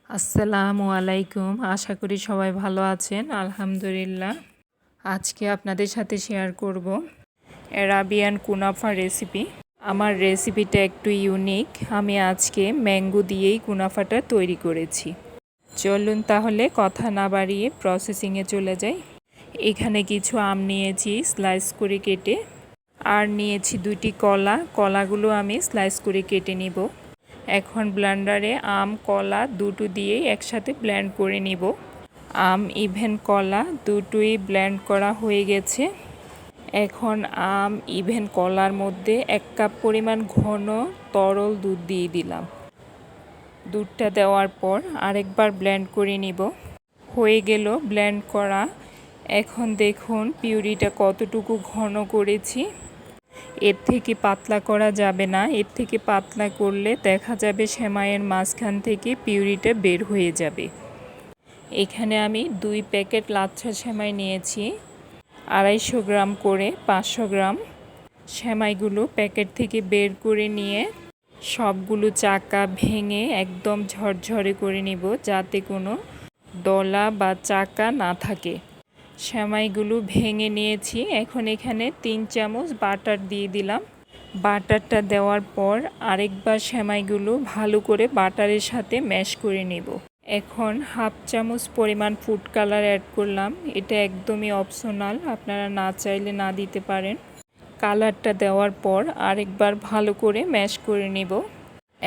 আসসালামু আলাইকুম। আশা করি সবাই ভালো আছেন। আলহামদুলিল্লাহ। আজকে আপনাদের সাথে শেয়ার করব অ্যারাবিয়ান কুনাফা রেসিপি। আমার রেসিপিটা একটু ইউনিক। আমি আজকে ম্যাঙ্গো দিয়েই কুনাফাটা তৈরি করেছি। চলুন তাহলে কথা না বাড়িয়ে প্রসেসিংয়ে চলে যাই। এখানে কিছু আম নিয়েছি স্লাইস করে কেটে, আর নিয়েছি 2টি কলা। কলাগুলো আমি স্লাইস করে কেটে নিব। এখন ব্লেন্ডারে আম কলা দুটো দিয়েই একসাথে ব্লেন্ড করে নিব। আম ইভেন কলা দুটোই ব্লেন্ড করা হয়ে গেছে। এখন আম ইভেন কলার মধ্যে 1 কাপ পরিমাণ ঘন তরল দুধ দিয়ে দিলাম। দুধটা দেওয়ার পর আরেকবার ব্লেন্ড করে নিব। হয়ে গেল ব্লেন্ড করা। এখন দেখুন পিউরিটা কতটুকু ঘন করেছি। এর থেকে পাতলা করা যাবে না। এর থেকে পাতলা করলে দেখা যাবে সেমাইয়ের মাঝখান থেকে পিউরিটা বের হয়ে যাবে। এখানে আমি 2 প্যাকেট লাচ্ছা সেমাই নিয়েছি, 250 গ্রাম করে 500 গ্রাম। সেমাইগুলো প্যাকেট থেকে বের করে নিয়ে সবগুলো চাকা ভেঙে একদম ঝরঝরে করে নিব, যাতে কোনো দলা বা চাকা না থাকে। সেমাইগুলো ভেঙে নিয়েছি। এখন এখানে 3 চামচ বাটার দিয়ে দিলাম। বাটারটা দেওয়ার পর আরেকবার সেমাইগুলো ভালো করে বাটারের সাথে ম্যাশ করে নেব। এখন 1/2 চামচ পরিমাণ ফুড কালার অ্যাড করলাম। এটা একদমই অপশনাল, আপনারা না চাইলে না দিতে পারেন। কালারটা দেওয়ার পর আরেকবার ভালো করে ম্যাশ করে নেব।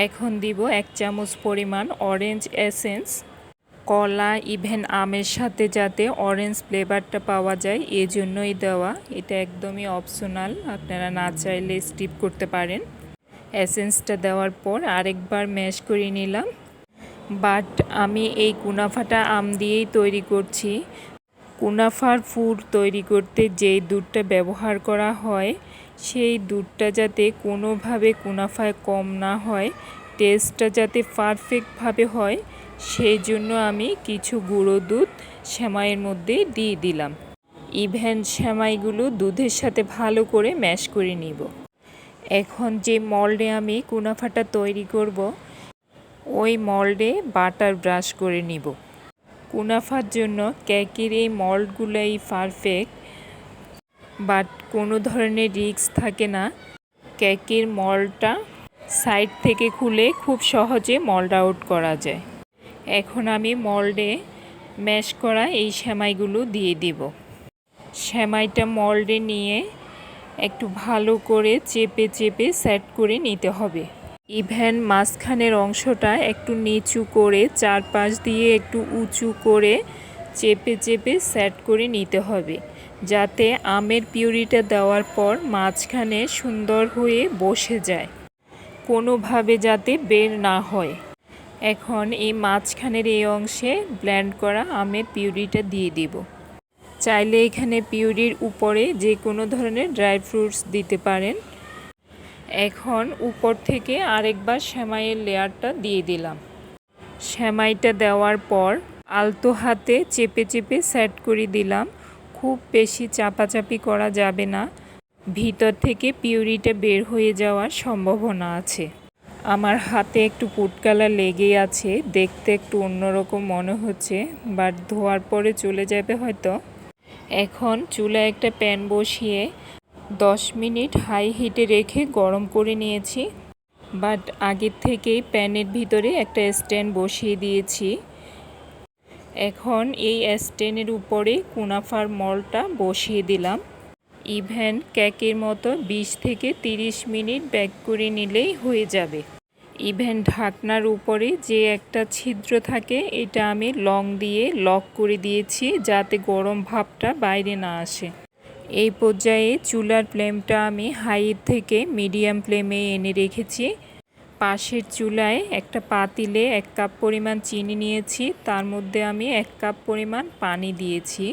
এখন দিব 1 চামচ পরিমাণ অরেঞ্জ এসেন্স। কলা ইভেন আমের সাথে যাতে অরেঞ্জ ফ্লেভারটা পাওয়া যায় এজন্যই দেওয়া। এটা একদমই অপশনাল, আপনারা না চাইলে স্কিপ করতে পারেন। এসেন্সটা দেওয়ার পর আরেকবার ম্যাশ করে নিলাম। বাট আমি এই কুনাফাটা আম দিয়েই তৈরি করছি। কুনাফার ফুড তৈরি করতে যেই দুধটা ব্যবহার করা হয় সেই দুধটা যাতে কোনোভাবে কুনাফায় কম না হয়, টেস্টটা যাতে পারফেক্টভাবে হয়, সেই জন্য আমি কিছু গুঁড়ো দুধ সেমাইয়ের মধ্যে দিয়ে দিলাম। ইভেন সেমাইগুলো দুধের সাথে ভালো করে ম্যাশ করে নিব। এখন যে মল্ডে আমি কুনাফাটা তৈরি করব, ওই মল্ডে বাটার ব্রাশ করে নিব। কুনাফার জন্য কেকের এই মল্ডগুলোই পারফেক্ট, বাট কোনো ধরনের রিস্ক থাকে না। কেকের মল্ডটা সাইড থেকে খুলে খুব সহজে মল্ড আউট করা যায়। এখন আমি মল্ডে ম্যাশ করা এই সেমাইগুলো দিয়ে দিব। সেমাইটা মল্ডে নিয়ে একটু ভালো করে চেপে চেপে সেট করে নিতে হবে। ইভেন মাঝখানের অংশটা একটু নিচু করে চারপাশ দিয়ে একটু উঁচু করে চেপে চেপে সেট করে নিতে হবে, যাতে আমের পিউরিটা দেওয়ার পর মাঝখানে সুন্দর হয়ে বসে যায়, কোনোভাবে যাতে বের না হয়। এখন এই মাঝখানের এই অংশে ব্লেন্ড করা আমের পিউরিটা দিয়ে দিব। চাইলে এখানে পিউরির উপরে যে কোনো ধরনের ড্রাই ফ্রুটস দিতে পারেন। এখন উপর থেকে আরেকবার সেমাইয়ের লেয়ারটা দিয়ে দিলাম। সেমাইটা দেওয়ার পর আলতো হাতে চেপে চেপে সেট করে দিলাম। খুব বেশি চাপাচাপি করা যাবে না, ভিতর থেকে পিউরিটা বের হয়ে যাওয়ার সম্ভাবনা আছে। আমার হাতে একটু ফুড কালার লেগেই আছে, দেখতে একটু অন্যরকম মনে হচ্ছে, বাট ধোয়ার পরে চলে যাবে হয়তো। এখন চুলায় একটা প্যান বসিয়ে 10 মিনিট হাই হিটে রেখে গরম করে নিয়েছি। বাট আগের থেকেই প্যানের ভিতরে একটা স্ট্যান্ড বসিয়ে দিয়েছি। এখন এই স্ট্যান্ডের উপরে কুনাফার মল্ডটা বসিয়ে দিলাম। ইভেন কেকের মতো 20 থেকে 30 মিনিট বেক করে নিলেই হয়ে যাবে। ইভেন ঢাকনার উপরে যে একটা ছিদ্র থাকে, এটা আমি লং দিয়ে লক করে দিয়েছি, যাতে গরম ভাবটা বাইরে না আসে। এই পর্যায়ে চুলার ফ্লেমটা আমি হাই থেকে মিডিয়াম ফ্লেমে এনে রেখেছি। পাশের চুলায় একটা পাতিলে 1 কাপ পরিমাণ চিনি নিয়েছি, তার মধ্যে আমি 1 কাপ পরিমাণ পানি দিয়েছি,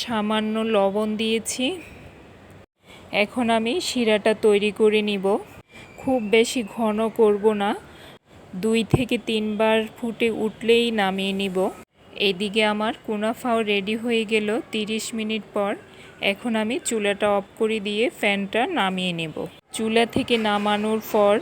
সামান্য লবণ দিয়েছি। এখন আমি শিরাটা তৈরি করে নিব। খুব বেশি ঘন করব না, 2 থেকে 3 বার ফুটে উঠলেই নামিয়ে নিব। এদিকে আমার কুনাফাও রেডি হয়ে গেল 30 মিনিট পর। এখন আমি চুলাটা অফ করে দিয়ে ফ্যানটা নামিয়ে নেব। চুলা থেকে নামানোর পর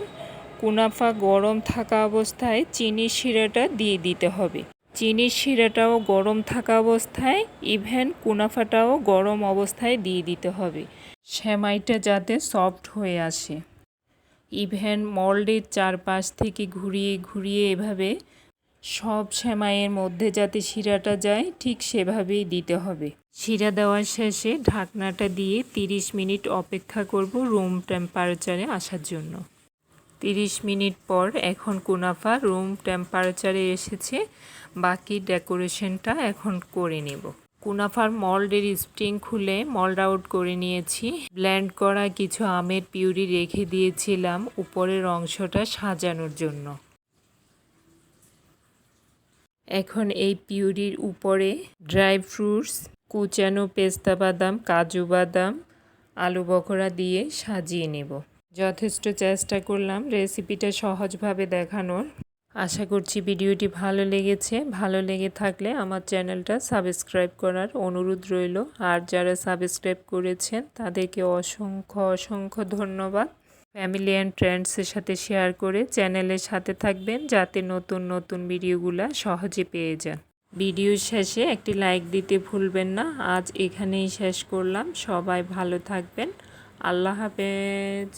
কুনাফা গরম থাকা অবস্থায় চিনির শিরাটা দিয়ে দিতে হবে। চিনির শিরাটাও গরম থাকা অবস্থায় ইভেন কুনাফাটাও গরম অবস্থায় দিয়ে দিতে হবে, সেমাইটা যাতে সফট হয়ে আসে। ইভেন মল্ডের চারপাশ থেকে ঘুরিয়ে ঘুরিয়ে এভাবে সব সেমাইয়ের মধ্যে যাতে শিরাটা যায় ঠিক সেভাবেই দিতে হবে। শিরা দেওয়ার শেষে ঢাকনাটা দিয়ে 30 মিনিট অপেক্ষা করব রুম টেম্পারেচারে আসার জন্য। 30 মিনিট পর এখন কুনাফা রুম টেম্পারেচারে এসেছে। বাকি ডেকোরেশনটা এখন করে নেব। কুনাফার মল্ডের স্প্রিং খুলে মল্ড আউট করে নিয়েছি। ব্লেন্ড করা কিছু আমের পিউরি রেখে দিয়েছিলাম উপরের অংশটা সাজানোর জন্য। এখন এই পিউরির উপরে ড্রাই ফ্রুটস, কুচানো পেস্তা বাদাম, কাজু বাদাম, আলু বখরা দিয়ে সাজিয়ে নেব। যথেষ্ট চেষ্টা করলাম রেসিপিটা সহজভাবে দেখানোর। আশা করছি ভিডিওটি ভালো লেগেছে। ভালো লেগে থাকলে আমার চ্যানেলটা সাবস্ক্রাইব করার অনুরোধ রইল। আর যারা সাবস্ক্রাইব করেছেন তাদেরকে অসংখ্য অসংখ্য ধন্যবাদ। ফ্যামিলি অ্যান্ড ফ্রেন্ডসের সাথে শেয়ার করে চ্যানেলের সাথে থাকবেন যাতে নতুন নতুন ভিডিওগুলো সহজে পেয়ে যান। ভিডিওর শেষে একটি লাইক দিতে ভুলবেন না। আজ এখানেই শেষ করলাম। সবাই ভালো থাকবেন। আল্লাহ হাফেজ।